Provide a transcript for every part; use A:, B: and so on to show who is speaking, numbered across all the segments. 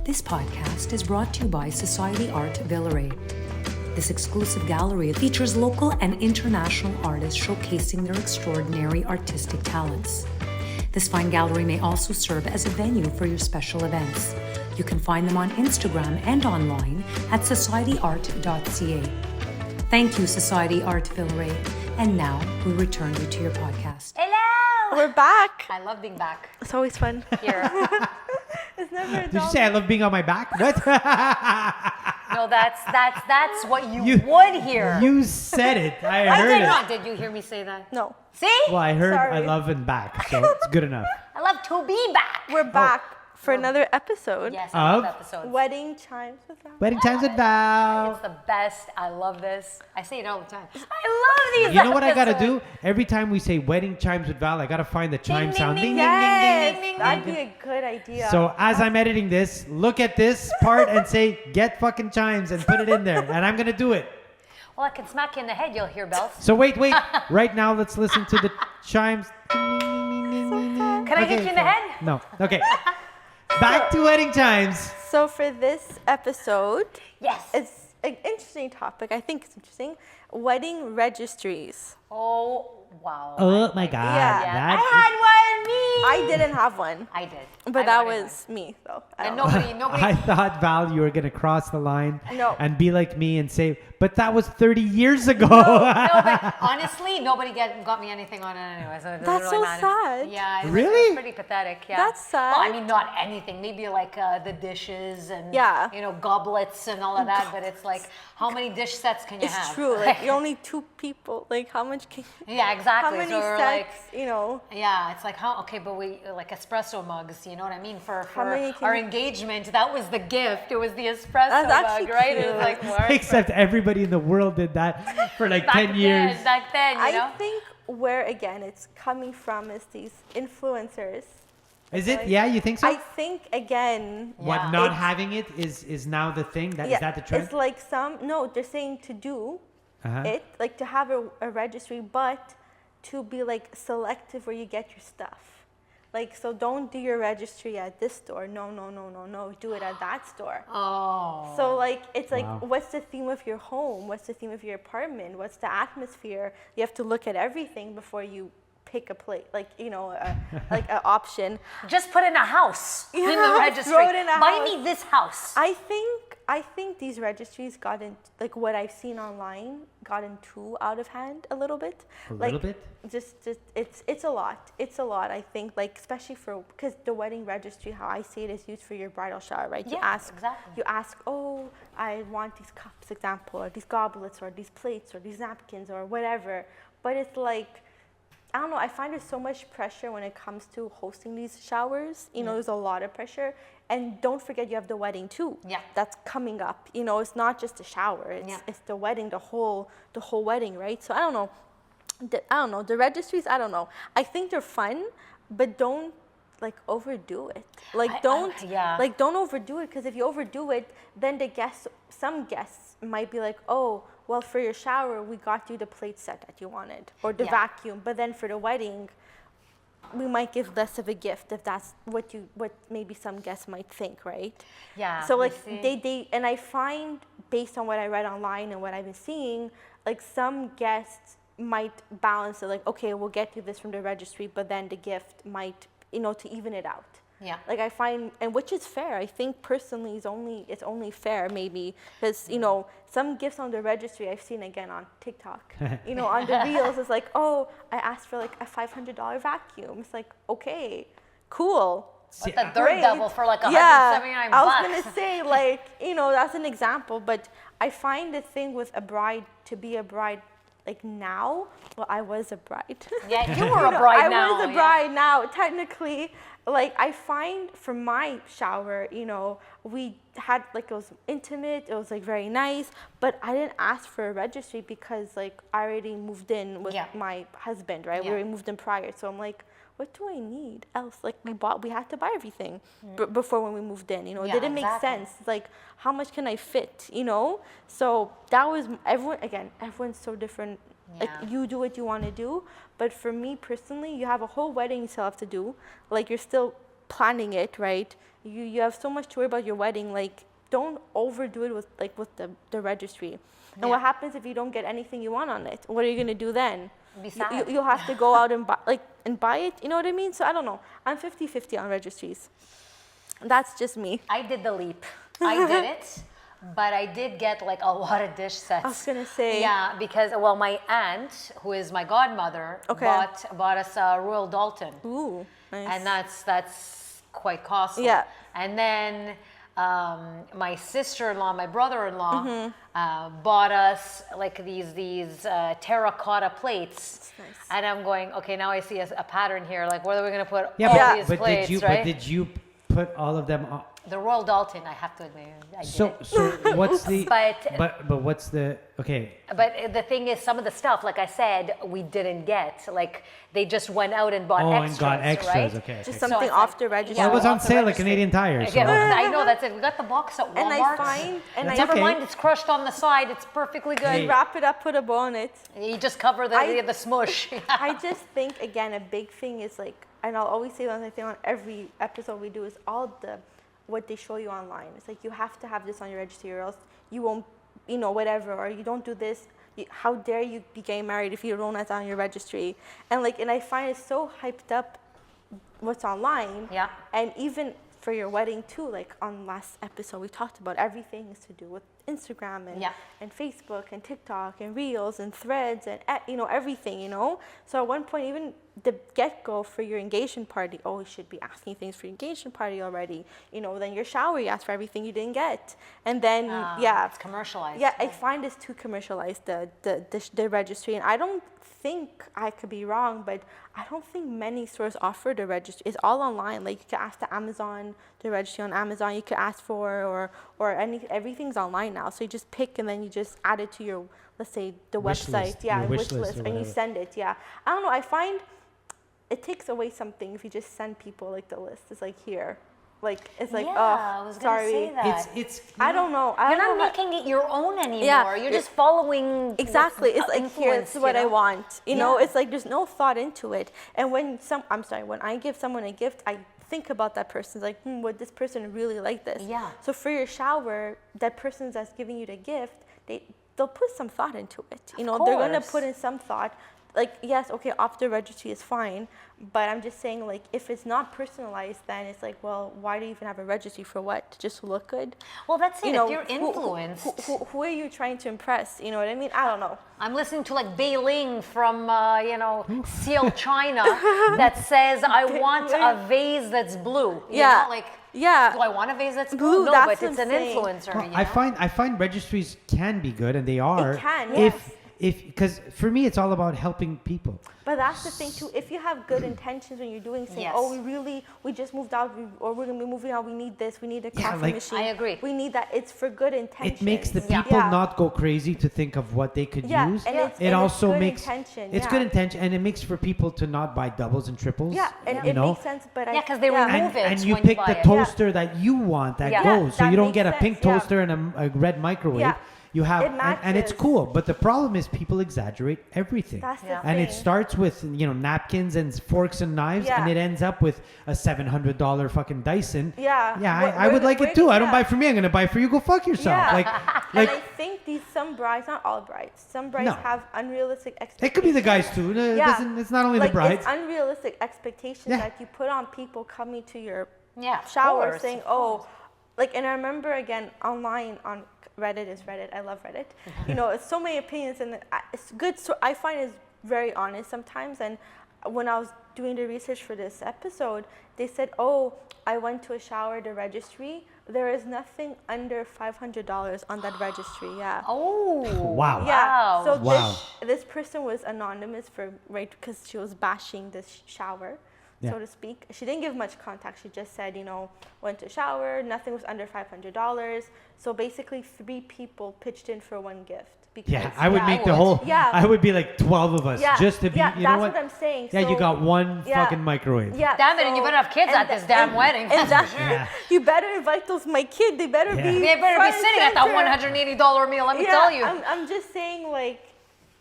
A: This podcast is brought to you by Society Art Villeray. This exclusive gallery features local and international artists showcasing their extraordinary artistic talents. This fine gallery may also serve as a venue for your special events. You can find them on Instagram and online at societyart.ca. Thank you, Society Art Villeray. And now we return you to your podcast.
B: Hello!
C: We're back.
B: I love being back
C: It's always fun.
B: here.
C: It's never a
D: Did you
C: dull
D: say I love being on my back? What?
B: No, that's what you would hear.
D: You said it. I
B: I
D: heard
B: did
D: it.
B: not. Did you hear me say that?
C: No,
B: See?
D: Well, I heard I
C: Sorry.
D: love and back, so it's good enough.
B: I love to be back.
C: we're back for another episode.
B: Yes, I love
D: Of?
B: episodes.
C: Wedding chimes with that.
D: Wedding times with Val.
B: It's the best. I love this. I say it all the time. I love these
D: You know what I gotta
B: episodes.
D: do? Every time we say wedding chimes with Val, I gotta find the chime
B: ding,
D: sound.
B: ding,
D: Ding,
B: ding,
D: ding, ding, ding,
C: Yes,
D: ding, ding,
C: that'd
D: ding.
C: be a good idea.
D: So as I'm editing this, look at this part and say, get fucking chimes and put it in there. And I'm gonna do it.
B: Well, I can smack you in the head. You'll hear bells.
D: So wait. Right now, let's listen to the chimes.
B: Can I hit you in the head?
D: No. Okay. Back to wedding chimes.
C: So for this episode,
B: Yes.
C: it's an interesting topic. I think it's interesting. Wedding registries.
B: Oh, wow.
D: Oh my God.
C: Yeah.
B: Yeah.
D: That
B: I had one. Me.
C: I didn't have one,
B: I did.
C: but
B: I
C: that
B: wanted
C: was me though. I
B: one. And
C: don't know.
B: nobody.
D: I thought, Val, you were going to cross the line
C: No.
D: and be like me and say, but that was 30 years ago.
B: No, but honestly, nobody got me anything on it anyway, so it doesn't
C: That's
B: really
C: so
B: matter.
C: sad.
B: Yeah, it
D: Really?
B: was pretty pathetic. Yeah,
C: That's sad.
B: Well, I mean, not anything. Maybe like the dishes and
C: Yeah.
B: goblets and all of that. But it's like, how many dish sets can you
C: It's
B: have?
C: true. Like you're only two people. Like how much can?
B: Yeah, exactly.
C: How many
B: so we're
C: sets?
B: like, yeah, it's like how okay, but we like espresso mugs. You know what I mean? For
C: many can
B: our
C: you-
B: engagement, that was the gift. It was the espresso
C: That's
B: mug,
C: actually
B: right? It
C: cute.
B: was like what?
D: Except everybody in the world did that for like
B: back
D: 10 years.
B: Then, back then, you know.
C: I think where again it's coming from is these influencers.
D: Is it? Yeah, you think so?
C: I think again.
D: What,
B: Yeah.
D: not
C: It's-
D: having it is now the thing? Is that the trend?
C: It's like they're saying to do
D: Uh-huh.
C: it, like to have a registry, but to be like selective where you get your stuff. Like, so don't do your registry at this store. No. Do it at that store.
B: Oh.
C: So like, it's like,
D: Wow.
C: what's the theme of your home? What's the theme of your apartment? What's the atmosphere? You have to look at everything before you pick a plate, like, like an option.
B: Just put in a house in the
C: Yeah,
B: registry.
C: throw it in a
B: Buy
C: house.
B: me this house.
C: I think these registries got in, like what I've seen online, gotten too out of hand a little bit.
D: A
C: like,
D: little bit?
C: Just it's a lot. It's a lot. I think, like especially because the wedding registry, how I see it, is used for your bridal shower, right?
B: Yeah, exactly.
C: You ask, oh, I want these cups, example, or these goblets, or these plates, or these napkins, or whatever. But it's like, I don't know, I find there's so much pressure when it comes to hosting these showers. There's a lot of pressure. And don't forget you have the wedding too.
B: Yeah.
C: That's coming up. It's not just the shower. It's the wedding, the whole wedding, right? So I don't know. The registries, I don't know. I think they're fun, but don't like overdo it. Like don't overdo it, because if you overdo it, then some guests might be like, oh, well, for your shower, we got you the plate set that you wanted, or the vacuum. But then for the wedding, we might give less of a gift if that's what maybe some guests might think, right?
B: Yeah.
C: So
B: you
C: like
B: see?
C: and I find, based on what I read online and what I've been seeing, like some guests might balance it, like, okay, we'll get you this from the registry, but then the gift might, to even it out.
B: Yeah.
C: Like I find, and which is fair. I think personally, it's only fair maybe, because some gifts on the registry I've seen again on TikTok. On the reels, it's like, oh, I asked for like a $500 vacuum. It's like, okay, cool.
B: What's the third
C: Great.
B: double for like $179
C: Yeah, I was
B: bucks?
C: gonna say, like, that's an example, but I find the thing with a bride, to be a bride, like now, well, I was a bride.
B: Yeah, you were a bride now.
C: I was a bride now, technically. Like, I find for my shower, we had, like, it was intimate, it was, like, very nice, but I didn't ask for a registry because, like, I already moved in with my husband, right? We already moved in prior. So I'm like, what do I need else? Like, we had to buy everything before when we moved in, it didn't make sense. Like, how much can I fit, So that was, everyone's so different. Like, you do what you want to do. But for me personally, you have a whole wedding you still have to do. Like, you're still planning it, right? You have so much to worry about your wedding. Like, don't overdo it with the registry. And what happens if you don't get anything you want on it? What are you gonna do then?
B: Be sad.
C: You'll have to go out and buy it. You know what I mean? So I don't know. I'm 50-50 on registries. That's just me.
B: I did the leap. I did it. But I did get like a lot of dish sets.
C: I was gonna say.
B: Yeah, because my aunt, who is my godmother, bought us a Royal Dalton.
C: Ooh, nice.
B: And that's quite costly.
C: Yeah.
B: And then my sister-in-law, my brother-in-law, bought us like these terracotta plates.
C: That's nice.
B: And I'm going, okay, now I see a pattern here. Like, where are we gonna put all these plates, right?
D: But did you put all of them on?
B: The Royal Dalton, I have to admit, I did.
D: So what's the? but what's the? Okay.
B: But the thing is, some of the stuff, like I said, we didn't get. Like, they just went out and bought extras.
D: And got extras.
B: Right?
D: Okay.
C: Just
B: So
C: something
B: it's
C: off
B: like-
C: the register.
D: Well, it was on
B: off the
D: sale at
B: registry.
D: Canadian Tire. So.
B: I know, that's it. We got the box at Walmart.
C: And I find,
B: Never mind, it's crushed on the side. It's perfectly good.
D: Hey.
C: wrap it up, put a bow on it.
B: You just cover the smush.
C: I just think, again, a big thing is like, and I'll always say one thing on every episode we do, is what they show you online. It's like, you have to have this on your registry or else you won't, whatever, or you don't do this. How dare you be getting married if you don't have it on your registry? And I find it so hyped up what's online.
B: Yeah.
C: And even for your wedding too, like on last episode, we talked about everything is to do with Instagram and Facebook and TikTok and Reels and Threads and everything, So at one point, even the get-go for your engagement party, you should be asking things for your engagement party already. Then your shower, you ask for everything you didn't get, and then
B: it's commercialized.
C: Yeah, I find it's too commercialized, the registry, and I don't think, I could be wrong, but I don't think many stores offer the registry. It's all online. Like, you could ask the registry on Amazon. You could ask for everything's online now. So you just pick and then you just add it to your, let's say, the website, wish list, and you send it. Yeah, I don't know. I find it takes away something if you just send people like the list. It's like, here. Like, it's like,
B: I was gonna
C: sorry.
B: say that.
D: It's.
C: I don't know.
B: You're not making it your own anymore.
C: Yeah.
B: You're just following.
C: Exactly. It's like, here, this is what I want. It's like, there's no thought into it. And when I give someone a gift, I think about that person. It's like, would this person really like this?
B: Yeah.
C: So for your shower, that person that's giving you the gift, they'll put some thought into it. They're going to put in some thought. Like, yes, okay, off the registry is fine, but I'm just saying, like, if it's not personalized, then it's like, well, why do you even have a registry for what? To just look good?
B: Well, that's it. If you're influenced.
C: Who are you trying to impress? You know what I mean? I don't know.
B: I'm listening to like Bei Ling from, Seoul, China, that says, I want a vase that's blue.
C: Yeah.
B: Do I want a vase that's blue? No,
C: that's
B: but it's an influencer.
D: Well, I find registries can be good, and they are.
C: It can, yes.
D: Because for me, it's all about helping people.
C: But that's the thing too. If you have good intentions when you're doing saying, we just moved out, or we're gonna be moving out. We need this. We need a coffee machine.
B: I agree.
C: We need that. It's for good intentions.
D: It makes the people not go crazy to think of what they could use.
C: And
D: it also
C: good
D: makes
C: intention.
D: It's good intention, and it makes for people to not buy doubles and triples.
C: Yeah, and it makes sense. But
B: because they remove it.
D: And you
B: when
D: pick
B: you
D: the
B: buy it.
D: toaster that you want that goes, so
C: that
D: you don't
C: makes
D: get a
C: sense,
D: pink toaster and a red microwave.
C: Yeah.
D: You have,
C: It
D: and it's
C: matches.
D: cool. But the problem is people exaggerate everything.
C: That's the
D: And it
C: thing.
D: starts with napkins and forks and knives, and it ends up with a $700 fucking Dyson. I would like it too. I don't buy for me. I'm gonna buy for you. Go fuck yourself.
C: Yeah. And I think some brides, not all brides, some brides have unrealistic expectations.
D: It could be the guys too. It's not only the brides.
C: It's unrealistic expectations that you put on people coming to your
B: of
C: shower
B: course,
C: saying, and I remember again online on Reddit is Reddit. I love Reddit. It's so many opinions, and it's good. So I find it's very honest sometimes, and when I was doing the research for this episode, they said, oh, I went to a shower at the registry. There is nothing under $500 on that registry. Yeah.
B: Oh.
D: Wow.
C: Yeah. So
D: Wow.
C: this person was anonymous because she was bashing this shower, so to speak. She didn't give much context. She just said, went to shower. Nothing was under $500. So basically, 3 people pitched in for one gift.
D: Yeah, I would make the whole. Yeah. I would be like 12 of us just to be.
C: Yeah, that's what I'm saying.
D: Yeah, you got one fucking microwave.
C: Yeah.
B: Damn it, and you better have kids at this damn wedding.
C: You better invite my kid. They better be.
B: They better be sitting at that $180 meal. Let me tell you.
C: I'm just saying, like,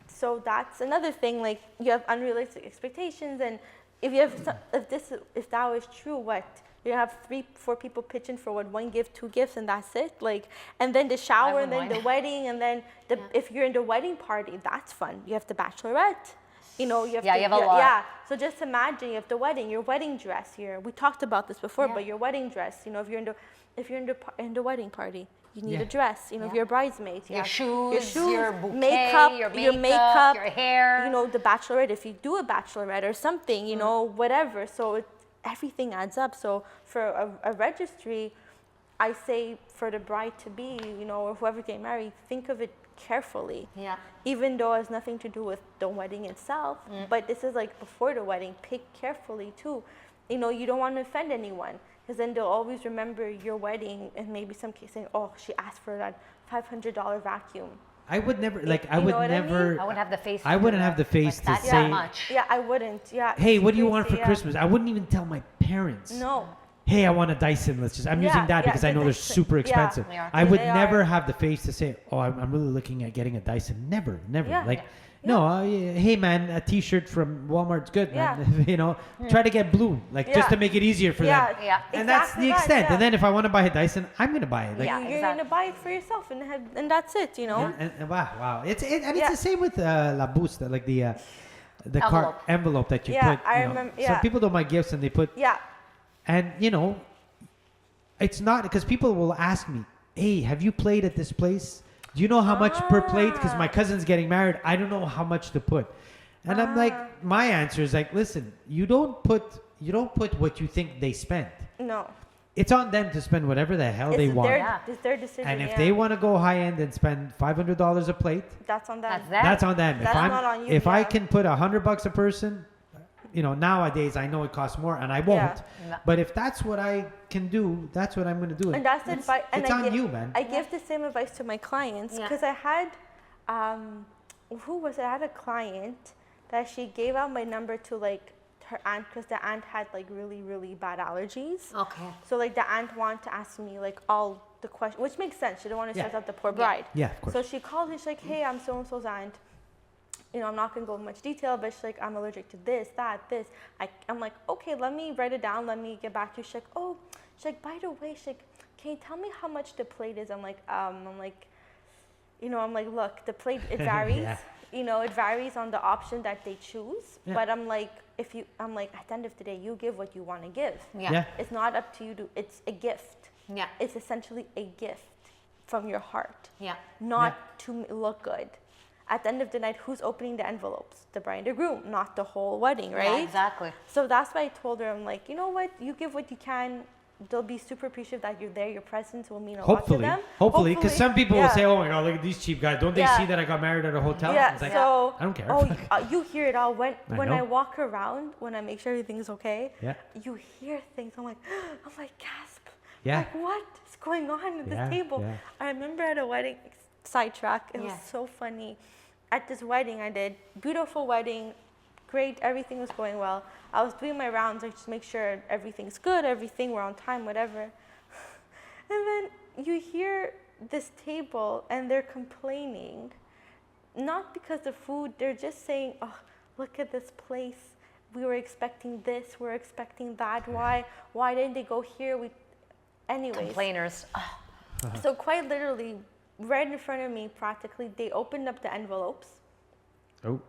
C: so that's another thing. Like, you have unrealistic expectations, and if that was true, what? You have 3-4 people pitching for one gift, 2 gifts, and that's it. Like, and then the shower, and then the wedding, and then if you're in the wedding party, that's fun. You have the bachelorette. You have
B: you have a lot.
C: Yeah. So just imagine you have the wedding, your wedding dress here. We talked about this before, but your wedding dress. If you're in the wedding party, you need a dress. If you're a bridesmaid,
B: your shoes, your bouquet,
C: makeup,
B: your makeup, your hair.
C: The bachelorette. If you do a bachorette or something, whatever. So everything adds up. So for a registry, I say for the bride-to-be, or whoever getting married, think of it carefully.
B: Yeah.
C: Even though it has nothing to do with the wedding itself, but this is like before the wedding, pick carefully too. You don't want to offend anyone, because then they'll always remember your wedding, and maybe some case saying, oh, she asked for that $500 vacuum.
D: I would never,
B: I wouldn't have the face.
D: I wouldn't have the face to say.
B: Much.
C: Yeah, I wouldn't. Yeah.
D: Hey, what do you want for Christmas? I wouldn't even tell my parents.
C: No.
D: Hey, I want a Dyson. I'm using that because I know they're super expensive.
C: Yeah,
D: I would never have the face to say, oh, I'm really looking at getting a Dyson. Never. Yeah. No, hey man, a T-shirt from Walmart's good, man. Try to get blue, just to make it easier for them.
C: Yeah,
D: and that's the extent. And then if I want to buy a Dyson, I'm gonna buy it.
C: You're gonna buy it for yourself, and that's it.
D: And wow, it's the same with La Busta, like the envelope that you put.
C: I remember.
D: Some people don't buy gifts and they put.
C: Yeah.
D: And it's not because people will ask me, hey, have you played at this place? Do you know how much per plate? Because my cousin's getting married. I don't know how much to put. And I'm like, my answer is like, listen, you don't put what you think they spent.
C: No.
D: It's on them to spend whatever the hell they want.
C: It's their decision.
D: And if they want to go high end and spend $500 a plate,
C: that's on them.
D: That's on them.
C: That's not on you.
D: If I can put $100 a person, nowadays I know it costs more, and I won't. Yeah. But if that's what I can do, that's what I'm going to do.
C: And that's advice.
D: It's on you, man.
C: I give the same advice to my clients because I had, who was it? I had a client that she gave out my number to her aunt because the aunt had really, really bad allergies. Okay. So the aunt wanted to ask me all the questions, which makes sense. She didn't want to stress out the poor bride.
D: Yeah, of course.
C: So she called and she's like, hey, I'm so-and-so's aunt. I'm not going to go into much detail, but she's like, I'm allergic to this, that, this. I'm like, okay, let me write it down. Let me get back to you. She's like, oh, by the way, she's like, can you tell me how much the plate is? I'm like, look, the plate, it varies. It varies on the option that they choose. Yeah. But I'm like, at the end of the day, you give what you want to give.
B: Yeah.
C: It's not up to you it's a gift. Yeah. It's essentially a gift from your heart. Yeah. Not to look good. At the end of the night, who's opening the envelopes? The bride and the groom, not the whole wedding, right?
B: Yeah, exactly.
C: So that's why I told her, I'm like, you know what? You give what you can. They'll be super appreciative that you're there. Your presence will mean a lot to them.
D: Hopefully, because some people will say, oh my God, look at these cheap guys. Don't they see that I got married at a hotel?
C: Yeah,
D: it's like,
C: so,
D: I don't care.
C: You hear it all. When I walk around, when I make sure everything's okay, you hear things. I'm like, gasp.
D: Yeah.
C: Like, what is going on at this table? Yeah. I remember at a wedding, sidetrack, it was so funny. At this wedding I did, beautiful wedding, great, everything was going well. I was doing my rounds, I just make sure everything's good, we're on time, whatever. And then you hear this table and they're complaining, not because of food, they're just saying, oh, look at this place. We were expecting this, we're expecting that. Why didn't they go here? Anyways.
B: Complainers.
C: So quite literally, right in front of me, practically, they opened up the envelopes.
D: Oh.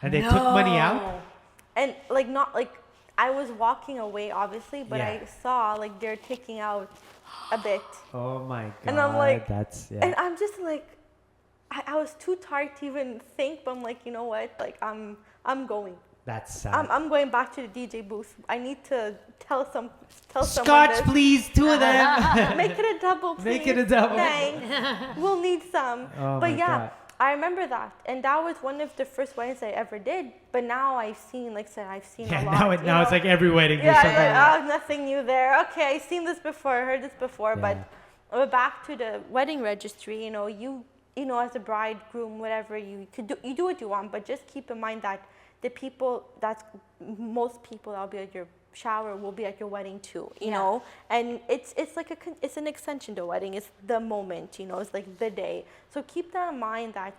D: And they took money out?
C: And I was walking away, obviously, but I saw they're taking out a bit.
D: Oh my God.
C: And I'm like,
D: and
C: I'm just like, I was too tired to even think, but I'm like, you know what? I'm going.
D: That's sad.
C: I'm going back to the DJ booth. I need to tell someone
D: Scotch,
C: this.
D: please, 2 of them.
C: Make it a double, please.
D: Make it a double.
C: Thanks. We'll need some.
D: Oh
C: But
D: my
C: yeah,
D: God.
C: I remember that, and that was one of the first weddings I ever did. But now I've seen, like I said, I've seen
D: Yeah,
C: a lot.
D: now it's like every wedding.
C: Yeah,
D: there's something like
C: oh, nothing new there. Okay, I've seen this before, heard this before,
D: Yeah.
C: but back to the wedding registry. You know, as a bridegroom, whatever you do what you want, but just keep in mind that the people most people that'll be at your shower will be at your wedding too. You know, and it's like it's an extension to a wedding. It's the moment. It's like the day. So keep that in mind. That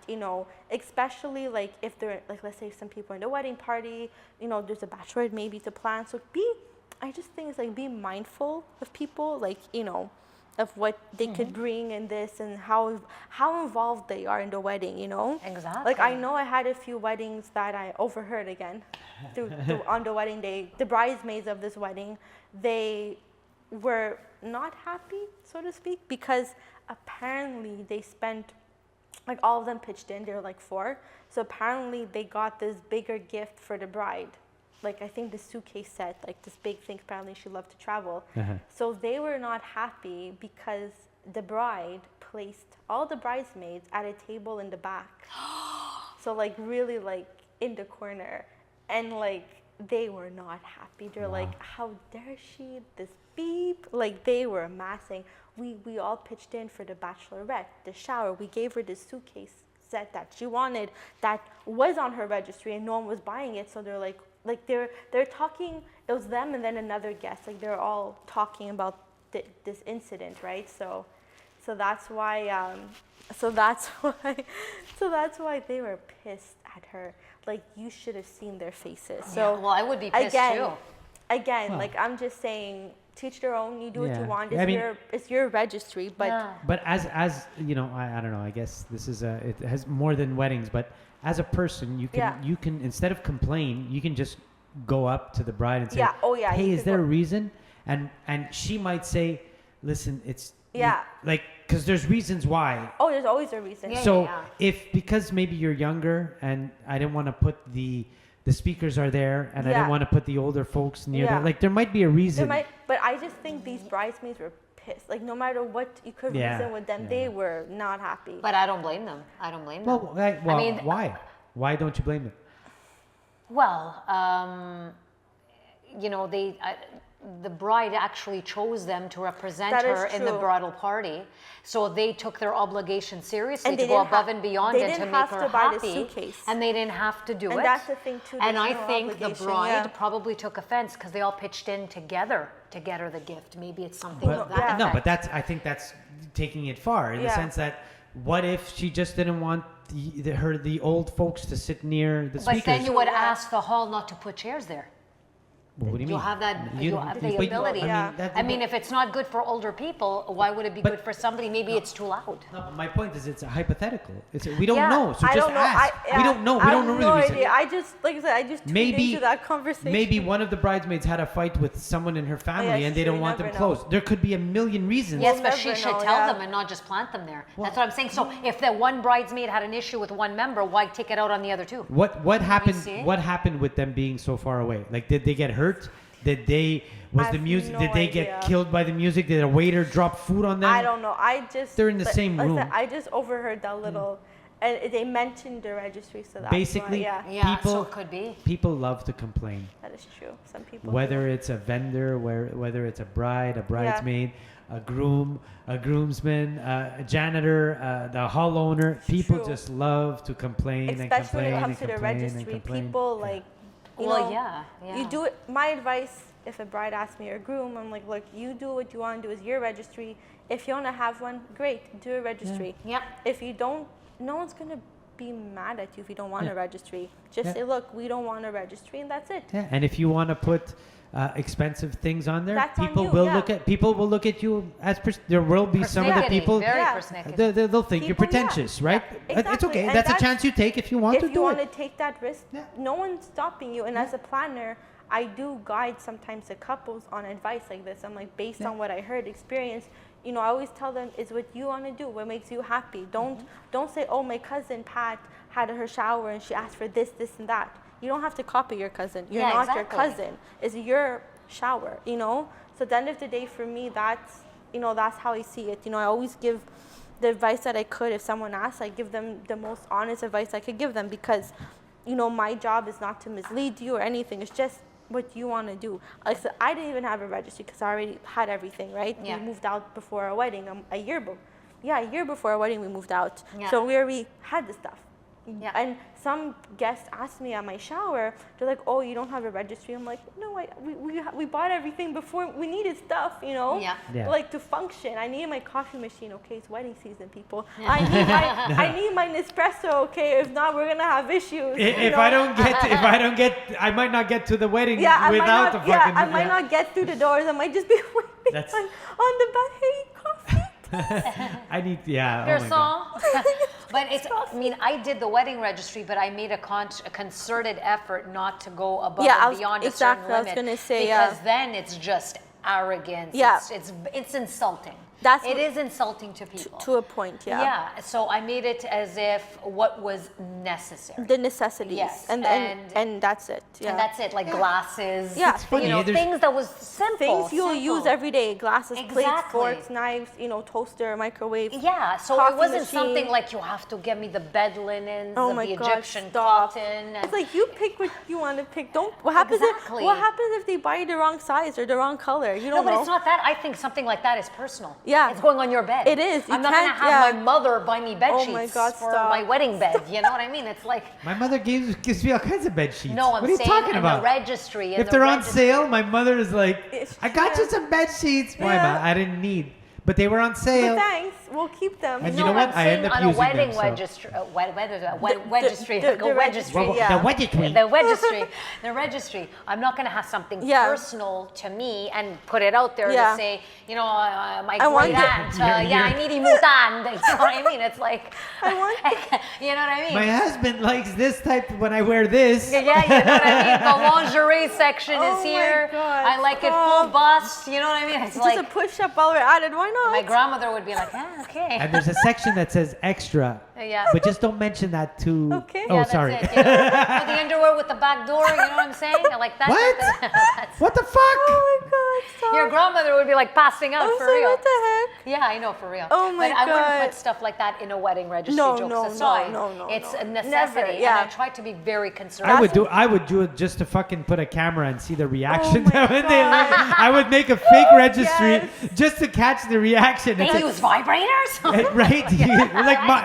C: especially like if they're like, let's say some people are in the wedding party. There's a bachelorette maybe to plan. So I just think it's like be mindful of people. Like of what they could bring in this and how involved they are in the wedding,
B: Exactly.
C: Like I know I had a few weddings that I overheard again on the wedding day. The bridesmaids of this wedding, they were not happy, so to speak, because apparently they spent, like all of them pitched in, there were like 4. So apparently they got this bigger gift for the bride. Like I think the suitcase set, like this big thing, apparently she loved to travel. So they were not happy because the bride placed all the bridesmaids at a table in the back. So like really like in the corner. And like they were not happy. They're like, how dare she, this beep? Like they were amassing. We all pitched in for the bachelorette, the shower. We gave her this suitcase set that she wanted that was on her registry and no one was buying it. So they're like they're talking, it was them and then another guest, like they're all talking about this incident, right? So that's why they were pissed at her. Like you should have seen their faces. So
B: well, I would be pissed too.
C: Again, like I'm just saying, teach their own. You do what you want.
D: I
C: It's your registry, but
D: But as I don't know. I guess this is it has more than weddings. But as a person, you can instead of complain, you can just go up to the bride and say, hey, is there a reason? And she might say, listen, it's because there's reasons why.
C: Oh, there's always a reason.
D: So if because maybe you're younger and I didn't want to put the speakers are there and I didn't want to put the older folks near there. Like there might be a reason.
C: But I just think these bridesmaids were pissed. Like no matter what you could reason with them, they were not happy.
B: But I don't blame them.
D: Well, I mean, why? Why don't you blame them?
B: Well, the bride actually chose them to represent her in the bridal party. So they took their obligation seriously to go above and beyond and to make her happy. And they didn't have to do it.
C: And that's the thing too.
B: And I think the bride probably took offense because they all pitched in together to get her the gift. Maybe it's something of that effect.
D: No, but I think that's taking it far in the sense that what if she just didn't want the old folks to sit near the speakers?
B: But then you would ask the hall not to put chairs there.
D: Well, what do you mean?
B: You'll have the ability. I mean, if it's not good for older people, why would it be good for somebody? Maybe it's too loud.
D: No, my point is it's a hypothetical. We don't know, so just ask. We don't know. We don't know the reason.
C: I just, like I said, I just tuned into that conversation.
D: Maybe one of the bridesmaids had a fight with someone in her family and they don't want them close. There could be a million reasons.
B: Yes, but she should tell them and not just plant them there. That's what I'm saying. So if the one bridesmaid had an issue with one member, why take it out on the other two?
D: What happened? What happened with them being so far away? Like, did they get hurt? Did they get killed by the music? Did a waiter drop food on them?
C: I don't know.
D: They're in the same room.
C: I just overheard that little, and they mentioned the registry, so that's
D: basically
C: why,
B: so it could be.
D: People love to complain.
C: That is true. Some people.
D: Whether it's a vendor, whether it's a bride, a bridesmaid, a groom, a groomsman, a janitor, the hall owner, people just love to complain and complain.
C: Especially when it comes to the registry, people like. You do it. My advice, if a bride asks me or a groom, I'm like, look, you do what you want to do. Is your registry. If you want to have one, great, do a registry.
B: Yeah.
C: If you don't, no one's gonna be mad at you if you don't want a registry. Just say, look, we don't want a registry, and that's it.
D: Yeah. And if you want to put expensive things on there,
C: that's
D: people
C: on you,
D: will look at you as there will be some of the people they'll think you're pretentious, right?
C: Exactly.
D: It's okay.
C: And
D: that's a chance you take if you want to do it.
C: If you want to take that risk, no one's stopping you. And as a planner, I do guide sometimes the couples on advice like this. I'm like, based on what I heard, experience. I always tell them is what you want to do, what makes you happy. Don't say, oh, my cousin Pat had her shower and she asked for this, and that. You don't have to copy your cousin. You're not your cousin. It's your shower, you know? So at the end of the day, for me, that's, you know, that's how I see it. You know, I always give the advice that I could. If someone asks, I give them the most honest advice I could give them, because, you know, my job is not to mislead you or anything. It's just what you want to do. Like, so I didn't even have a registry because I already had everything, right? We moved out before our wedding, a year before our wedding we moved out. So we already had the stuff. And some guests asked me at my shower, they're like, oh, you don't have a registry? I'm like, no, we bought everything before. We needed stuff, you know, like to function. I need my coffee machine. Okay, it's wedding season, people. I need my Nespresso. Okay, if not, we're gonna have issues.
D: If I don't get, I might not get to the wedding without the fucking.
C: I might not get through the doors. I might just be waiting on the bed. Hey, coffee.
D: I need,
B: But it's, I mean, I did the wedding registry, but I made a concerted effort not to go above and beyond a certain limit.
C: I was gonna say,
B: because then it's just arrogance. It's insulting. It is insulting to people.
C: To a point,
B: Yeah, so I made it as if what was necessary.
C: The necessities.
B: Yes.
C: And that's it. Yeah.
B: And that's it, like glasses.
C: Yeah.
D: It's funny,
B: you know, things that was simple.
C: Things you'll use every day. Glasses, plates, forks, knives, you know, toaster, microwave.
B: Yeah, so it wasn't something like you have to get me the bed linens, the Egyptian cotton.
C: It's like you pick what you want to pick. What happens if they buy the wrong size or the wrong color? You don't know.
B: No, but it's not that. I think something like that is personal.
C: Yeah.
B: It's going on your bed.
C: It is.
B: I'm not going to have my mother buy me bed sheets for my wedding bed. You know what I mean? It's like...
D: My mother gives me all kinds of bed sheets.
B: No, I'm
D: what are you
B: saying
D: talking
B: in
D: about?
B: the registry.
D: If they're on sale, my mother is like, I got you some bed sheets. Why, Ma? I didn't need. But they were on sale.
C: But thanks. We'll keep them.
D: And you know what? I end up using them.
B: The registry. I'm not going to have something personal to me and put it out there to say, you know, my great aunt. I need imutan. You know what I mean? It's like, you know what I mean?
D: My husband likes this type when I wear this.
B: Yeah, you know what I mean? The lingerie section is here. I like it full bust. You know what I mean? It's
C: just a push-up while we're at it. Why not?
B: My grandmother would be like, okay.
D: And there's a section that says extra. But just don't mention that too.
C: Okay.
D: Oh, sorry.
B: That's it, you know? The underwear with the back door, you know what I'm saying? Like that.
D: What? What the fuck?
C: Oh my God, stop.
B: Your grandmother would be like passing out for real.
C: What the heck?
B: Yeah, I know, for real.
C: Oh my God.
B: But I wouldn't put stuff like that in a wedding registry, jokes aside.
C: No.
B: It's a necessity.
C: Never,
B: and I try to be very conservative.
D: I would do it just to fucking put a camera and see the reaction. I would make a fake registry just to catch the reaction.
B: They use vibrators?
D: Right?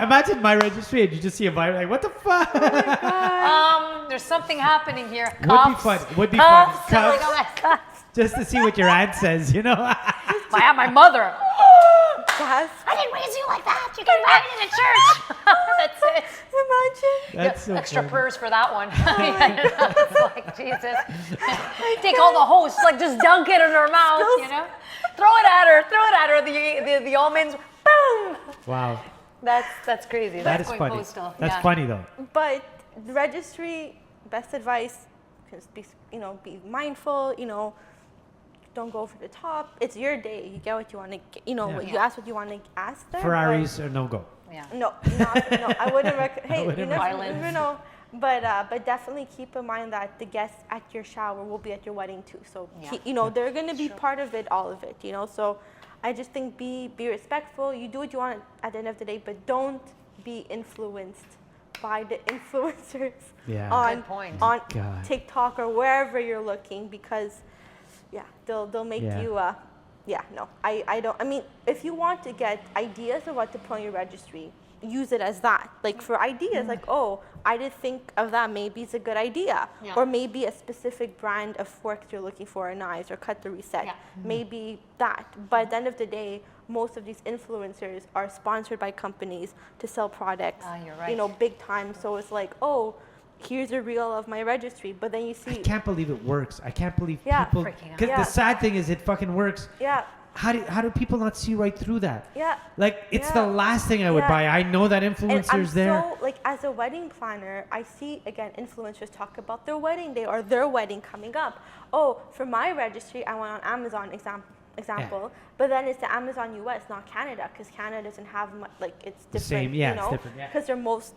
D: Imagine my registry and you just see a vibrator. Like, what the fuck?
C: Oh my God.
B: There's something happening here.
D: Would be fun.
B: Cuffs.
D: Just to see what your aunt says, you know?
B: My mother.
C: Yes.
B: I didn't raise you like that. You get married in a church. That's it.
C: Imagine.
D: That's so
B: extra
D: funny.
B: prayers for that one. It's like, Jesus. Take all the hosts, like just dunk it in her mouth, you know? Throw it at her. The almonds. Boom.
D: Wow.
B: That's crazy. That's
D: funny.
B: Postal.
D: That's funny though.
C: But the registry, best advice, be mindful, you know, don't go over the top. It's your day. You get what you want to get, you know, you ask what you want to ask them.
D: Ferraris or no go.
B: Yeah.
C: No, I wouldn't recommend. Hey, you never know. But definitely keep in mind that the guests at your shower will be at your wedding too. So, you know, they're going to be part of it, all of it, you know. So I just think be respectful. You do what you want at the end of the day, but don't be influenced by the influencers on TikTok or wherever you're looking, because they'll make you I don't. I mean, if you want to get ideas of what to put on your registry, use it as that. Like for ideas, like, oh, I didn't think of that. Maybe it's a good idea. Yeah. Or maybe a specific brand of forks you're looking for, or knives, or cutlery set. Yeah. Maybe that. But at the end of the day, most of these influencers are sponsored by companies to sell products.
B: You're right.
C: You know, big time. So it's like, oh, here's a reel of my registry. But then you see,
D: I can't believe it works. I can't believe people. Because the sad thing is, it fucking works.
C: Yeah.
D: How do people not see right through that?
C: Yeah.
D: Like, it's the last thing I would buy. I know that influencers there.
C: So, like, as a wedding planner, I see, again, influencers talk about their wedding day or their wedding coming up. Oh, for my registry, I went on Amazon example, but then it's the Amazon US, not Canada, because Canada doesn't have much, like, it's different.
D: Same,
C: you know?
D: It's different,
C: because they're most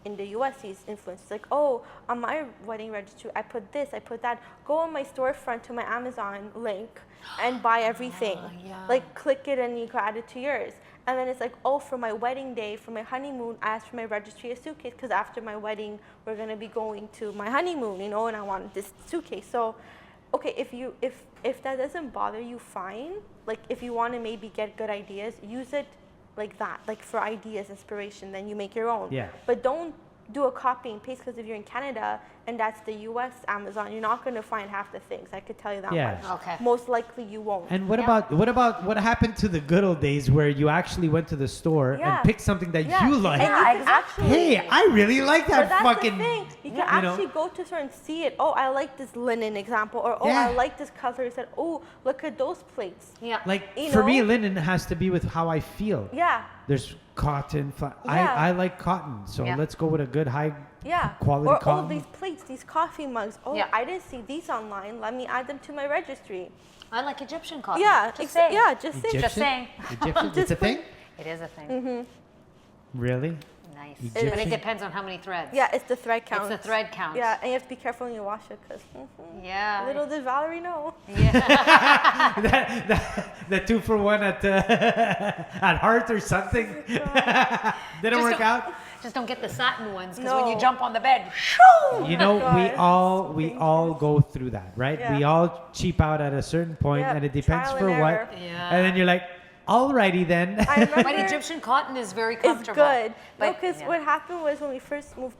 C: in the US he's influenced. Like, oh, on my wedding registry, I put this, I put that. Go on my storefront to my Amazon link and buy everything. Like, click it and you can add it to yours. And then it's like, oh, for my wedding day, for my honeymoon, I asked for my registry a suitcase because after my wedding, we're gonna be going to my honeymoon, you know, and I want this suitcase. So, okay, if that doesn't bother you, fine. Like, if you want to maybe get good ideas, use it like that, like for ideas, inspiration, then you make your own.
D: Yeah.
C: But don't do a copy and paste, because if you're in Canada and that's the US Amazon, you're not going to find half the things. I could tell you that much.
B: Okay.
C: Most likely you won't.
D: And what about what happened to the good old days where you actually went to the store and picked something that you like?
C: Yeah, exactly.
D: Hey, I really like that fucking.
C: The thing. You can actually go to store and see it. Oh, I like this linen example, or I like this color. You said, oh, look at those plates.
B: Yeah.
D: Like for me, linen has to be with how I feel.
C: Yeah.
D: There's cotton. I like cotton, so let's go with a good high quality cotton.
C: Oh, these plates, these coffee mugs. Oh, I didn't see these online. Let me add them to my registry.
B: I like Egyptian cotton.
C: Yeah,
B: just saying.
C: Yeah, just saying.
B: Just saying.
D: Egyptian, it's a thing?
B: It is a thing.
C: Mm-hmm.
D: Really?
B: Nice.
D: Egyptian.
B: But it depends on how many threads.
C: Yeah, it's the thread count.
B: It's the thread count.
C: Yeah, and you have to be careful when you wash it, because little did Valerie know.
B: Yeah.
D: the 2-for-1 at Heart or something didn't work out.
B: Just don't get the satin ones, because when you jump on the bed,
D: you know, we all go through that, right?
C: Yeah.
D: We all cheap out at a certain point, and it depends for what.
B: Yeah.
D: And then you're like, alrighty then.
B: But Egyptian cotton is very comfortable.
C: It's good.
B: But,
C: because what happened was when we first moved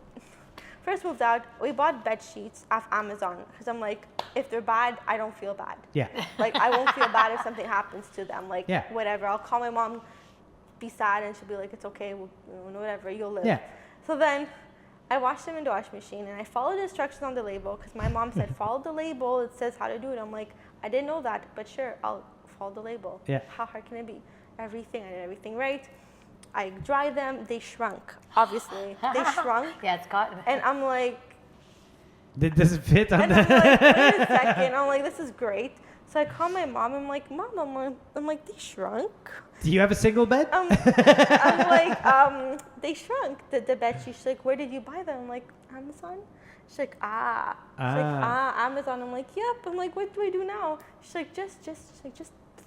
C: out, we bought bed sheets off Amazon, because I'm like, if they're bad, I don't feel bad.
D: Yeah.
C: Like, I won't feel bad if something happens to them. Like, whatever. I'll call my mom, be sad, and she'll be like, it's okay, whatever, you'll live.
D: Yeah.
C: So then I washed them in the washing machine, and I followed the instructions on the label, because my mom said, follow the label, it says how to do it. I'm like, I didn't know that, but sure, I'll follow the label.
D: Yeah.
C: How hard can it be? I did everything right. I dried them, they shrunk, obviously. They shrunk.
B: Yeah, it's cotton.
C: And I'm like,
D: does it fit on
C: and I'm like, wait a second. I'm like, this is great. So I call my mom. I'm like, Mom, I'm like, they shrunk.
D: Do you have a single bed?
C: I'm like, they shrunk, the bed sheets. She's like, where did you buy them? I'm like, Amazon. She's like, Amazon. I'm like, yep. I'm like, what do I do now? She's like, just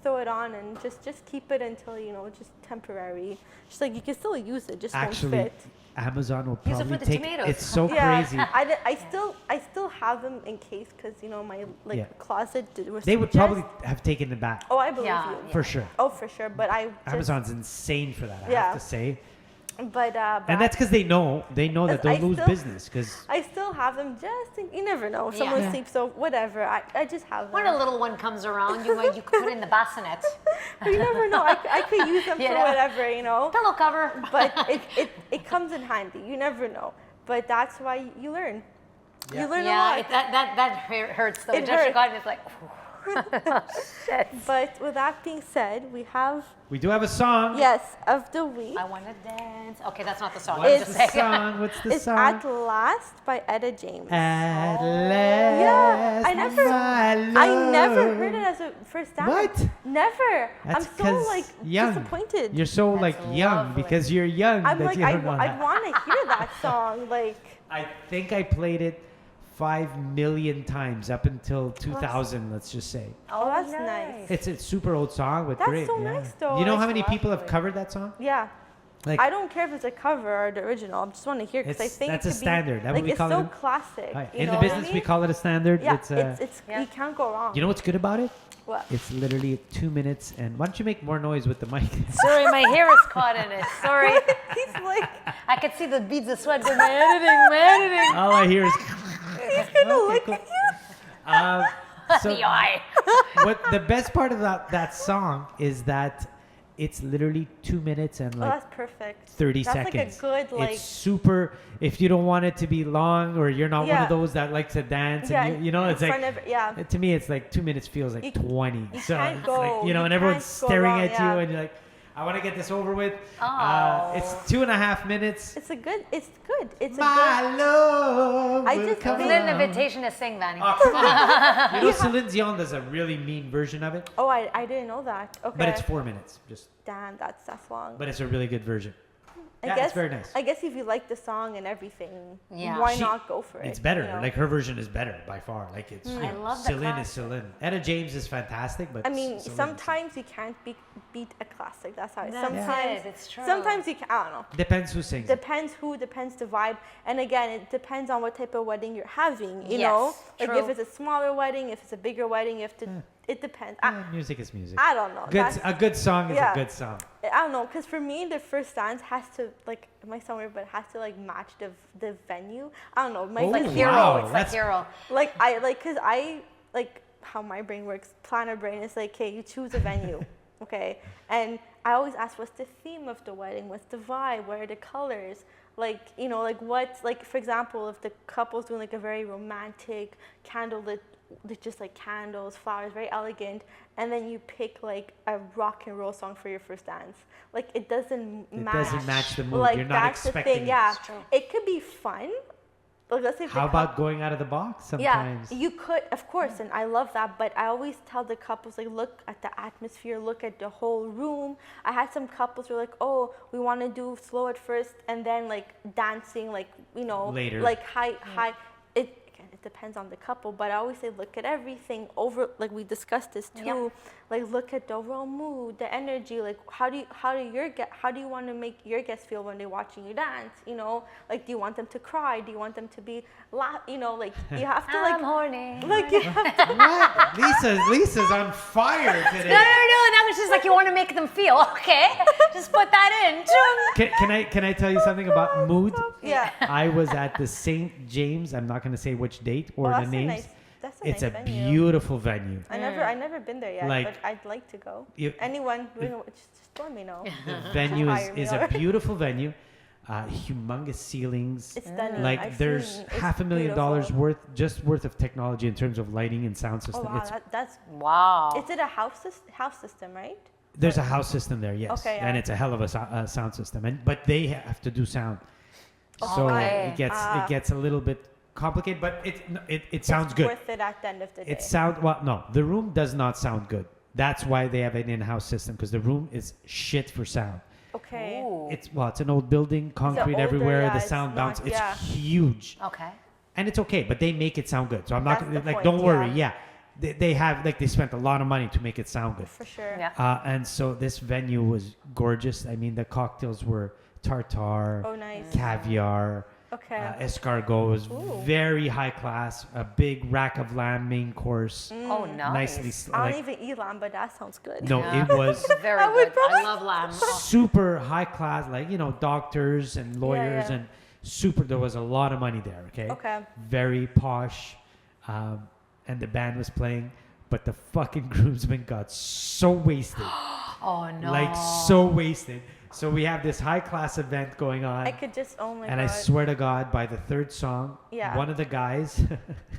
C: throw it on and just keep it until, just temporary. She's like, you can still use it, just won't fit.
D: Amazon will
B: Use it
D: probably
B: for the
D: take
B: tomatoes.
D: it's so crazy.
C: I still have them in case, because my closet was.
D: They would probably have taken it back.
C: Oh, I believe you.
D: For sure.
C: Oh, for sure. But
D: Amazon's insane for that, I have to say.
C: But
D: and that's because they know that they'll lose business. Because
C: I still have them, you never know. If someone sleeps, so whatever. I just have them.
B: When a little one comes around, you could put in the bassinet.
C: You never know. I could use them for whatever,
B: Pillow cover.
C: But it comes in handy. You never know. But that's why you learn. Yeah. You learn a lot.
B: That hurts though.
C: It hurts.
B: It's like. Shit.
C: But with that being said, we
D: do have a song.
C: Yes, of the week.
B: I want to dance. Okay, that's not the song.
D: What's the song?
C: It's At Last by Etta James.
D: At last.
C: Yeah, I never heard it as a first time.
D: What?
C: Never.
D: That's
C: I'm so
D: young.
C: disappointed.
D: You're so young because you're young.
C: I'm like, I want to hear that song.
D: I think I played it 5 million times up until 2000, let's just say.
C: Oh, that's nice.
D: It's a super old song, but
C: that's
D: great.
C: That's so nice, though.
D: You know how many people have covered that song?
C: Yeah. I don't care if it's a cover or the original. I just want to hear it, because I think
D: that's a standard. That's what we call
C: it's
D: it.
C: so classic.
D: In the business, we call it a standard.
C: Yeah, you can't go wrong.
D: You know what's good about it?
C: What?
D: It's literally 2 minutes. And why don't you make more noise with the mic?
B: Sorry, my hair is caught in it. Sorry.
C: He's like,
B: I could see the beads of sweat going, my editing.
D: All I hear is.
C: He's gonna look at you.
D: So
B: the eye.
D: What the best part of that song is that it's literally 2 minutes and
C: that's perfect.
D: 30
C: that's
D: seconds.
C: Like a good
D: It's super. If you don't want it to be long, or you're not one of those that likes to dance, and it's like to me, it's like 2 minutes feels like 20.
C: So it's like,
D: and everyone's staring at you, and you're like, I want to get this over with. It's 2.5 minutes.
C: It's good. It's
D: My love.
C: I just
B: think an invitation to sing, Vanny.
D: Celine Dion does a really mean version of it.
C: Oh, I didn't know that. Okay.
D: But it's 4 minutes. Just
C: damn, that's long.
D: But it's a really good version. It's very nice.
C: I guess if you like the song and everything, why not go for it?
D: It's better. You know? Like her version is better by far. Like it's
B: I love
D: Celine is Celine. Etta James is fantastic, but
C: I mean,
D: Celine
C: sometimes you can't beat a classic. That's how. Sometimes
B: it's true.
C: Sometimes you can. I don't know.
D: Depends who sings.
C: Depends the vibe, and again, it depends on what type of wedding you're having. You know, like if it's a smaller wedding, if it's a bigger wedding, it depends.
D: Music is music.
C: I don't know.
D: A good song is a good song.
C: I don't know, because for me, the first dance has to, like, it might sound weird, but it has to, like, match the venue. I don't know.
B: Like Hero. It's like Hero.
C: Like, because how my brain works, planner brain is like, okay, you choose a venue, okay? And I always ask, what's the theme of the wedding? What's the vibe? What are the colors? Like, you know, like what's, like, for example, if the couple's doing, like, a very romantic candlelit, just like candles, flowers, very elegant, and then you pick like a rock and roll song for your first dance. Like it doesn't match
D: the mood.
C: Like
D: you're not
C: that's
D: expecting
C: the thing. Yeah, it could be fun. Like let's say
D: how about going out of the box sometimes?
C: Yeah, you could, of course, and I love that. But I always tell the couples like, look at the atmosphere, look at the whole room. I had some couples who were like, oh, we want to do slow at first, and then like dancing, like you know,
D: later,
C: like high. It depends on the couple, but I always say look at everything over, like we discussed this too. Like look at the overall mood, the energy. Like how do you want to make your guests feel when they're watching you dance? You know, like do you want them to cry? Do you want them to be laugh? You know, like you have to like.
B: I'm horny.
C: Like you have to.
D: What? Lisa's on fire today.
B: No. That was just like you want to make them feel okay. Just put that in.
D: Can I tell you something about mood?
C: Yeah.
D: I was at the St. James. I'm not going to say which date or the names. It's a
C: venue.
D: Beautiful venue.
C: I never been there yet, but I'd like to go. Anyone, just let me know.
D: The venue is a beautiful venue. Humongous ceilings.
C: It's stunning.
D: Like there's $500,000 worth of technology in terms of lighting and sound system.
C: Oh, wow, that's
B: wow.
C: Is it a house system, right?
D: There's a house system there, yes.
C: Okay,
D: and it's a hell of a sound system. But they have to do sound. So it gets a little bit complicated, but it sounds good.
C: It's worth it at the end of the day.
D: No, the room does not sound good. That's why they have an in-house system, because the room is shit for sound.
C: Okay.
B: Ooh.
D: It's an old building, concrete everywhere. The sound bounce. It's huge.
B: Okay.
D: And it's okay, but they make it sound good. So I'm not
C: point,
D: don't worry. Yeah. They have they spent a lot of money to make it sound good.
C: For sure.
B: Yeah.
D: And so this venue was gorgeous. I mean, the cocktails were tartare, caviar, escargot. It was very high class. A big rack of lamb main course.
B: Oh, nice.
D: Nicely.
C: I don't even eat lamb, but that sounds good.
D: No, it was
B: very good. I love lamb.
D: Super high class, like doctors and lawyers and super. There was a lot of money there. Okay. Very posh, and the band was playing, but the fucking groomsmen got so wasted.
B: Oh no!
D: Like so wasted. So we have this high class event going on.
C: I could just, oh my God.
D: And I swear to God, by the third song, one of the guys.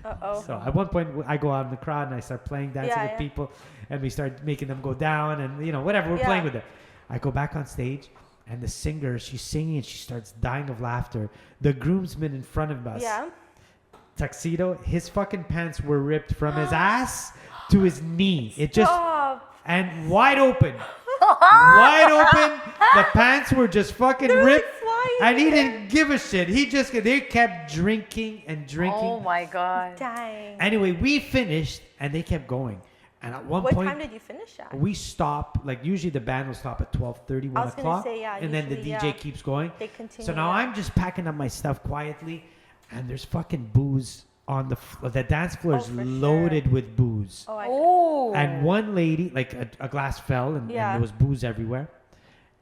D: So at one point, I go out in the crowd and I start dancing with people, and we start making them go down, and whatever, we're playing with it. I go back on stage, and the singer, she's singing, and she starts dying of laughter. The groomsman in front of us, tuxedo, his fucking pants were ripped from his ass to his knee. It just and wide open. Wide open. The pants were just fucking ripped. And he didn't give a shit. They kept drinking and drinking.
B: Oh my God.
C: Dang.
D: Anyway, we finished and they kept going. And at one point,
C: what time did you finish at?
D: We stopped, like usually the band will stop at 12:30, 1 o'clock. And then the DJ keeps going.
C: They continue.
D: So now I'm just packing up my stuff quietly, and there's fucking booze on the dance floor is loaded with booze. And one lady, like a glass fell, and there was booze everywhere.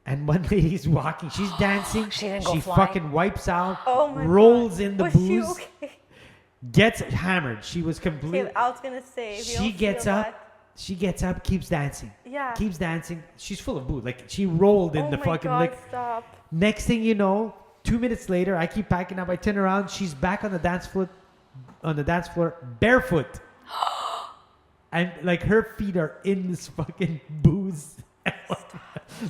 D: And one lady's walking, she's dancing, she fucking wipes out, rolls in the booze, gets hammered. She was completely.
C: I was gonna say.
D: She gets up, keeps dancing. Yeah. Keeps dancing. She's full of booze. Like she rolled in the fucking.
C: Oh my God! Stop.
D: Next thing you know, 2 minutes later, I keep packing up. I turn around, she's back on the dance floor, barefoot. And like her feet are in this fucking booze.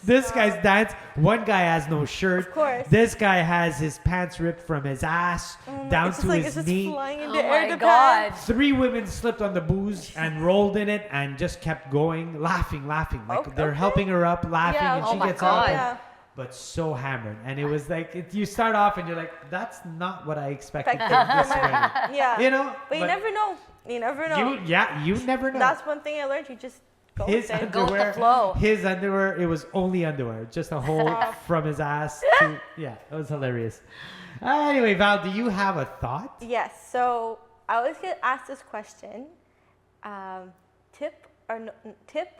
D: This guy's dance. One guy has no shirt.
C: Of course.
D: This guy has his pants ripped from his ass down to his knee.
C: Flying in the air.
B: My God.
D: 3 women slipped on the booze and rolled in it and just kept going, laughing. Like they're helping her up, laughing, and she gets up. but so hammered. And it was like, you start off and you're like, that's not what I expected from this wedding.
C: Yeah.
D: You know?
C: But you never know. You never know.
D: You never know.
C: That's one thing I learned. You just go with it.
B: Go with the flow.
D: His underwear, it was only underwear. Just a hole from his ass to, yeah, it was hilarious. Anyway, Val, do you have a thought?
C: Yes. So I always get asked this question. Tip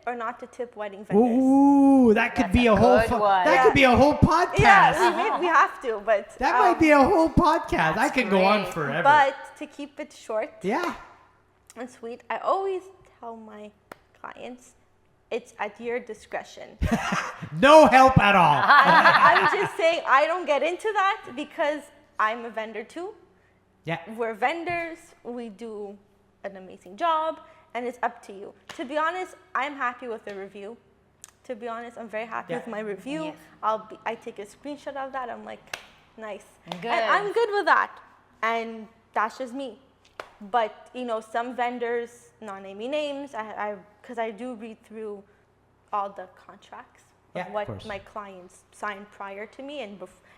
C: or not to tip wedding vendors?
D: Ooh, that could be a whole could be a whole podcast.
C: Yeah, we have to, but
D: that might be a whole podcast. I can go on forever.
C: But to keep it short,
D: yeah,
C: and sweet, I always tell my clients, it's at your discretion.
D: No help at all.
C: I'm just saying, I don't get into that because I'm a vendor too.
D: Yeah,
C: we're vendors. We do an amazing job. And it's up to you. To be honest, I'm happy with the review. To be honest, I'm very happy with my review. Yes. I take a screenshot of that. I'm like, nice. Good. And I'm good with that. And that's just me. But, some vendors, not naming names, because I do read through all the contracts of what my clients signed prior to me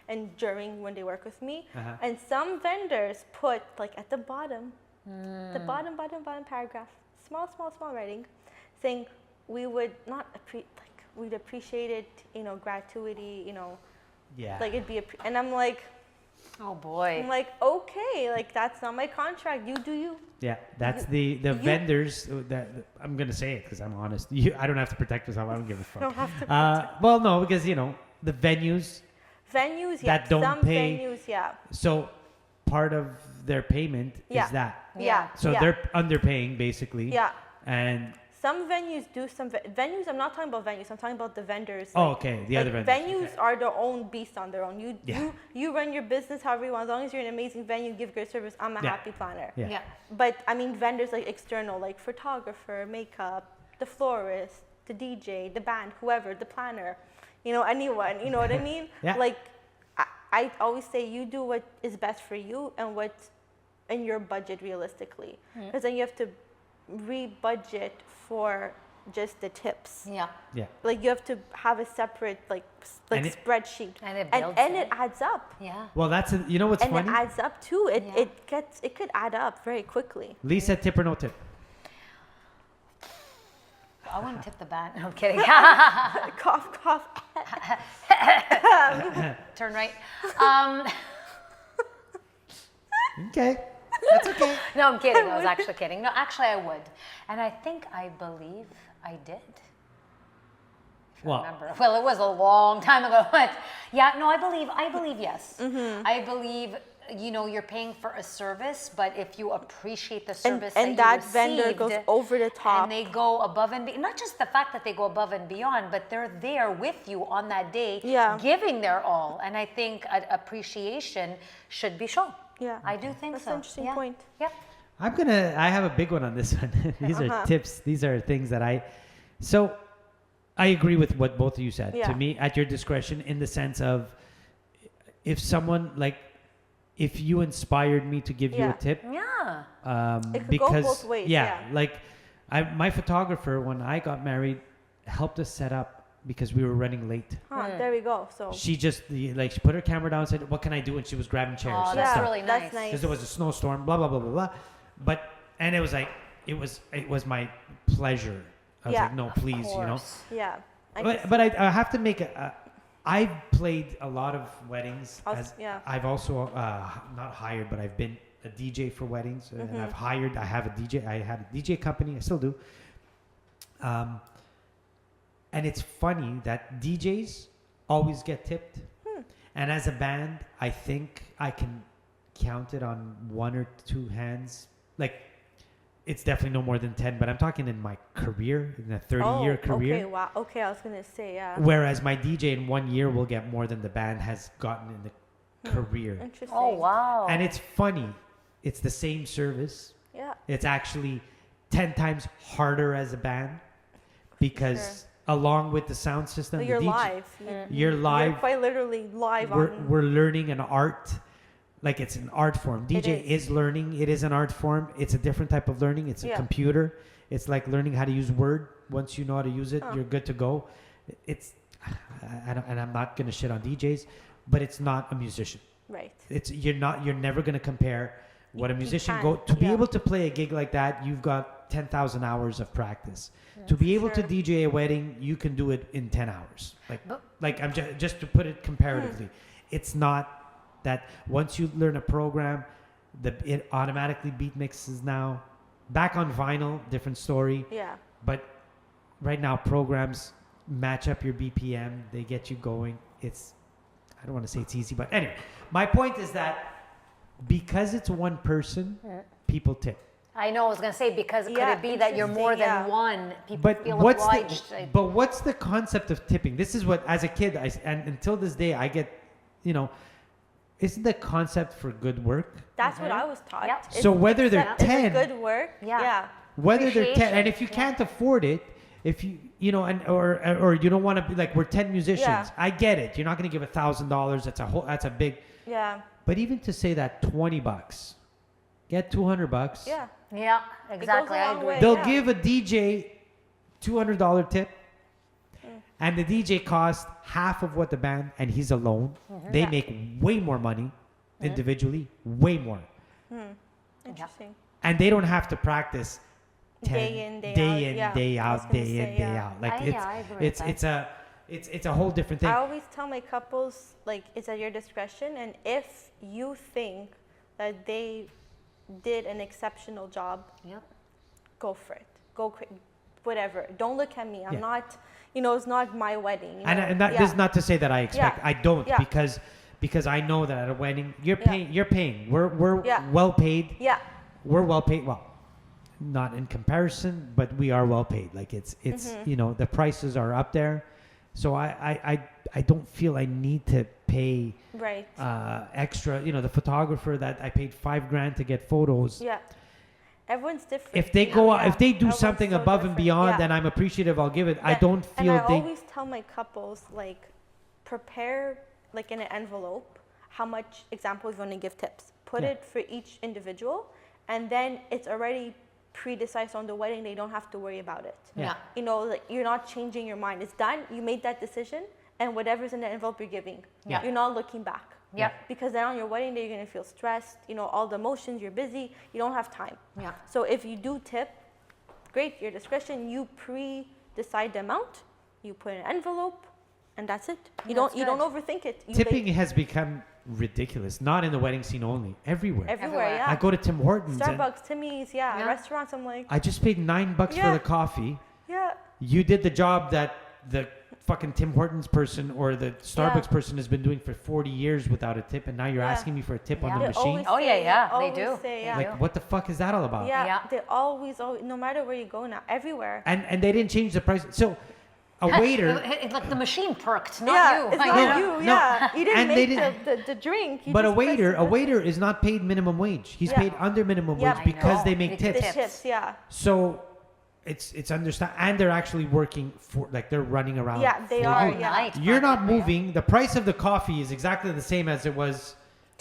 C: and during when they work with me. Uh-huh. And some vendors put, like, at the bottom, the bottom paragraph, small writing, saying we would not we'd appreciate it, gratuity, like it'd be and I'm like,
B: oh boy,
C: I'm like, okay, like that's not my contract. You do you.
D: Yeah, that's the vendors that I'm gonna say it because I'm honest. I don't have to protect myself. I don't give a fuck.
C: Don't have to protect.
D: Well, no, because the venues
C: that don't some
D: pay.
C: Venues, yeah.
D: So part of their payment is that.
C: Yeah.
D: So they're underpaying basically.
C: Yeah.
D: And
C: some venues do some venues. I'm not talking about venues. I'm talking about the vendors.
D: Oh, okay. The other vendors.
C: Venues are their own beast on their own. You run your business however you want. As long as you're an amazing venue, give great service. I'm a happy planner.
D: Yeah.
C: But I mean, vendors like external, like photographer, makeup, the florist, the DJ, the band, whoever, the planner, anyone. You know what I mean?
D: Yeah.
C: Like, I always say you do what is best for you and what's in your budget realistically, because then you have to re-budget for just the tips.
B: Yeah.
C: Like you have to have a separate spreadsheet, and it adds up.
B: Yeah.
D: Well, that's what's funny.
C: And it adds up too. It could add up very quickly.
D: Lisa, tip or no tip?
B: I want to tip the band. No, I'm kidding.
C: Cough.
B: Turn right.
D: Okay. That's okay.
B: No, I'm kidding. I was actually kidding. No, actually, I would. And I believe I did. If I remember. Well, it was a long time ago, but yeah, no, I believe yes. Mm-hmm. I believe, you're paying for a service, but if you appreciate the service
C: and
B: that
C: that vendor goes over the top.
B: And they go above and beyond, not just the fact that they go above and beyond, but they're there with you on that day, giving their all. And I think appreciation should be shown.
C: Yeah,
B: I do think
C: that's
B: so.
C: An interesting point.
B: Yeah.
D: I have a big one on this one. These are tips. These are things that so I agree with what both of you said. To me, at your discretion, in the sense of if someone if you inspired me to give you a tip.
B: Yeah.
C: It could go both ways.
D: Yeah. Like my photographer, when I got married, helped us set up because we were running late.
C: There we go. So
D: she just she put her camera down and said, "What can I do?" And she was grabbing chairs.
B: Oh, that's really nice.
C: That's nice.
D: Because there was a snowstorm, blah blah blah blah blah. And it was like it was my pleasure. I was like, no, please,
C: Yeah.
D: But I have to make I've played a lot of weddings. I've also not hired, but I've been a DJ for weddings, and I have a DJ. I had a DJ company. I still do. And it's funny that DJs always get tipped. And as a band, I think I can count it on one or two hands. Like, it's definitely no more than 10, but I'm talking in my career, in a 30-year career.
C: Okay, wow. Okay, I was going to say, yeah.
D: Whereas my DJ in 1 year will get more than the band has gotten in the career.
C: Interesting.
B: Oh, wow.
D: And it's funny. It's the same service.
C: Yeah.
D: It's actually 10 times harder as a band because along with the sound system,
C: you're
D: the DJ,
C: live.
D: You're live.
C: You're quite literally live.
D: We're learning an art. Like, it's an art form. DJ is learning. It is an art form. It's a different type of learning. It's a computer. It's like learning how to use Word. Once you know how to use it, you're good to go. and I'm not gonna shit on DJs, but it's not a musician.
C: Right.
D: You're never gonna compare what a musician be able to play a gig like that. You've got 10,000 hours of practice. To be able to DJ a wedding, you can do it in 10 hours. Like I'm just to put it comparatively, it's not that once you learn a program, it automatically beat mixes now. Back on vinyl, different story.
C: Yeah.
D: But right now, programs match up your BPM. They get you going. I don't want to say it's easy, but anyway, my point is that because it's one person, people tip.
B: I know. I was gonna say because could it be that you're more than one? People feel obliged.
D: But what's the concept of tipping? This is what, as a kid, and until this day, I get, isn't the concept for good work?
C: That's what I was taught.
B: Yep.
D: So whether they're 10,
C: good work. Yeah.
D: Whether they're 10, and if you can't afford it, if you or you don't want to be like, we're 10 musicians. I get it. You're not going to give $1,000. That's a big.
C: Yeah.
D: But even to say that $20, get $200.
C: Yeah.
B: Yeah, exactly. I agree.
D: They'll give a DJ $200 tip, and the DJ costs half of what the band, and he's alone. They make way more money individually, way more.
C: Interesting.
D: And they don't have to practice
C: day in,
D: day out. Like it's a whole different thing.
C: I always tell my couples, like, it's at your discretion, and if you think that they did an exceptional job, go for it. Whatever. Don't look at me. I'm not, it's not my wedding.
D: And that is not to say that I expect. I don't because I know that at a wedding you're paying. We're well paid.
C: Yeah.
D: We're well paid. Well, not in comparison, but we are well paid. Like it's the prices are up there. So I don't feel I need to pay extra. The photographer that I paid $5,000 to get photos.
C: Yeah. Everyone's different.
D: If they if they do something above and beyond, then I'm appreciative. I'll give it. I don't feel.
C: And I always tell my couples, like, prepare like in an envelope how much example you want to give tips. Put it for each individual, and then it's already pre-decided on the wedding. They don't have to worry about it. Like, you're not changing your mind. It's done. You made that decision, and whatever's in the envelope you're giving. You're not looking back. Because then on your wedding day, you're going to feel stressed, all the emotions, you're busy, you don't have time. So if you do tip, great, your discretion, you pre-decide the amount, you put in an envelope, and that's it. You don't overthink it.
D: Tipping has become ridiculous, not in the wedding scene only, everywhere.
C: Everywhere, yeah.
D: I go to Tim Hortons.
C: Starbucks, Timmy's, restaurants, I'm like.
D: I just paid $9 for the coffee.
C: Yeah.
D: You did the job that the fucking Tim Hortons person or the Starbucks person has been doing for 40 years without a tip, and now you're asking me for a tip on the machine?
B: They do.
D: Like, what the fuck is that all about?
C: They always, no matter where you go now, everywhere.
D: And they didn't change the price. So a waiter...
B: like the machine perked, not you.
C: It's not you, You didn't make the drink.
D: But a waiter is not paid minimum wage. He's paid under minimum wage because they make tips.
C: The tips,
D: So... It's understand, and they're actually working for, like, they're running around.
C: Yeah, they are.
D: You're not moving. The price of the coffee is exactly the same as it was,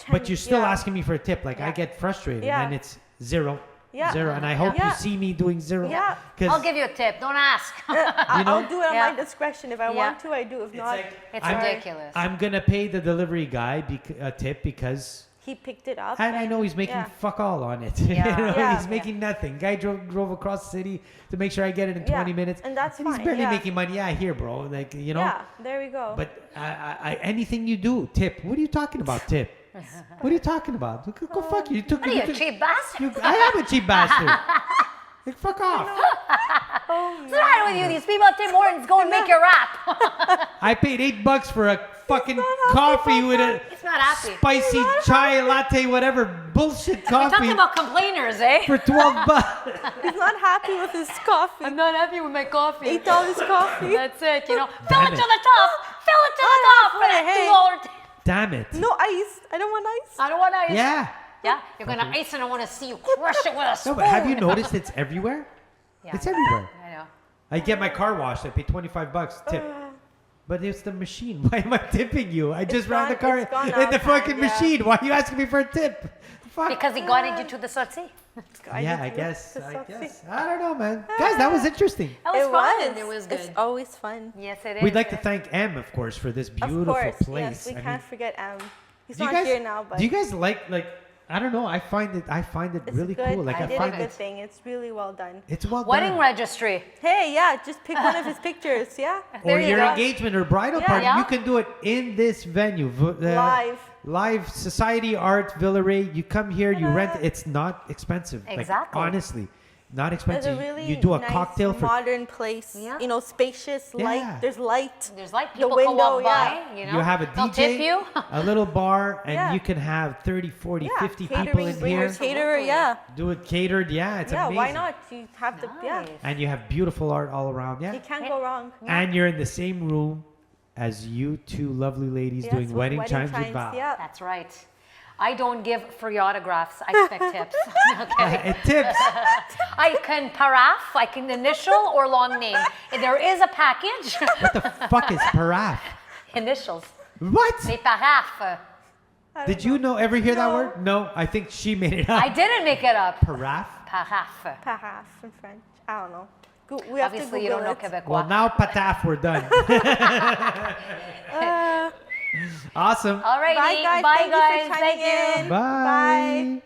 D: but you're still asking me for a tip. Like, I get frustrated, and it's zero, and I hope you see me doing zero.
C: Yeah,
B: I'll give you a tip. Don't ask.
C: I'll do it on my discretion. If I want to, I do. If not,
B: it's ridiculous.
D: I'm gonna pay the delivery guy a tip because
C: he picked it up,
D: and I know he's making fuck all on it. He's making nothing. Guy drove across the city to make sure I get it in 20 minutes,
C: and that's fine.
D: He's barely making money. Yeah, here, bro. Like,
C: Yeah, there we go.
D: But anything you do, tip. What are you talking about, tip? What are you talking about? Go fuck you.
B: What are you, a cheap bastard?
D: I am a cheap bastard. Like, fuck off.
B: What's the matter with you? These people at Tim Hortons go and make your rap.
D: I paid $8 for a fucking coffee with a spicy chai latte, whatever bullshit coffee.
B: We're talking about complainers, eh?
D: For $12.
C: He's not happy with his coffee.
B: I'm not happy with my coffee.
C: $8 coffee.
B: That's it, Fill it to the top. Fill it to the top for that $2 tip.
D: Damn it.
C: No ice. I don't want ice.
B: I don't want ice.
D: Yeah.
B: Yeah, you're going to ice and I want to see you crush it with a spoon.
D: No, but have you noticed it's everywhere?
B: Yeah,
D: it's everywhere.
B: I know.
D: I get my car washed. I pay $25 tip. But it's the machine. Why am I tipping you? I just ran the car in the fucking machine. Why are you asking me for a tip? Fuck.
B: Because he got into the sortie.
D: Yeah, I guess. I don't know, man. Guys, that was interesting.
B: That was fun. It was good.
C: It's always fun.
B: Yes, it is.
D: We'd like to thank Em, of course, for this beautiful place.
C: Yes, we can't forget Em. He's
D: not
C: here now, but
D: do you guys like I don't know, I find it really
C: good.
D: cool. Like
C: I find a good thing. It's really well done.
D: It's well
B: Wedding
D: done.
B: registry.
C: Hey, yeah, just pick one of his pictures, yeah.
D: Or your engagement or bridal party.
B: Yeah.
D: You can do it in this venue. Live Society Art Villeray. You come here, you rent. It's not expensive.
B: Exactly.
D: Like, honestly, not expensive.
C: It's a really
D: you do a
C: nice,
D: cocktail for
C: modern place.
B: Yeah.
C: You know, spacious, light. There's light.
B: There's light. People
C: the window,
B: can walk
C: yeah.
B: by. You know,
D: you have a
B: they'll tip
D: DJ,
B: you.
D: a little bar, and
C: Yeah.
D: you can have 30, 40, 50 people
C: Catering,
D: in
C: bring
D: here.
C: your caterer, yeah.
D: Do it catered, yeah, it's amazing.
C: Why not? You have the,
B: Nice.
D: And you have beautiful art all around, yeah.
C: You can't go wrong.
D: And you're in the same room as you two lovely ladies
C: Yes,
D: doing
C: with
D: wedding chimes with Val.
C: Yeah.
B: That's right. I don't give free autographs. I expect tips. Okay.
D: Tips.
B: I can paraph, I can initial or long name. If there is a package.
D: What the fuck is paraph?
B: Initials.
D: What?
B: Les paraphes.
D: Did you ever hear that word? No, I think she made it up.
B: I didn't make it up.
D: Paraph?
B: Paraphe.
C: Paraph in French. I don't know. We have
B: Obviously,
C: to
B: you don't know
C: Google it.
B: Quebecois.
D: Well, now pataf, we're done. Awesome.
B: All righty.
C: Bye, guys.
B: Bye,
C: Thank
B: guys.
C: you for
B: Thank
C: chiming
B: you.
C: in.
D: Bye.
C: Bye.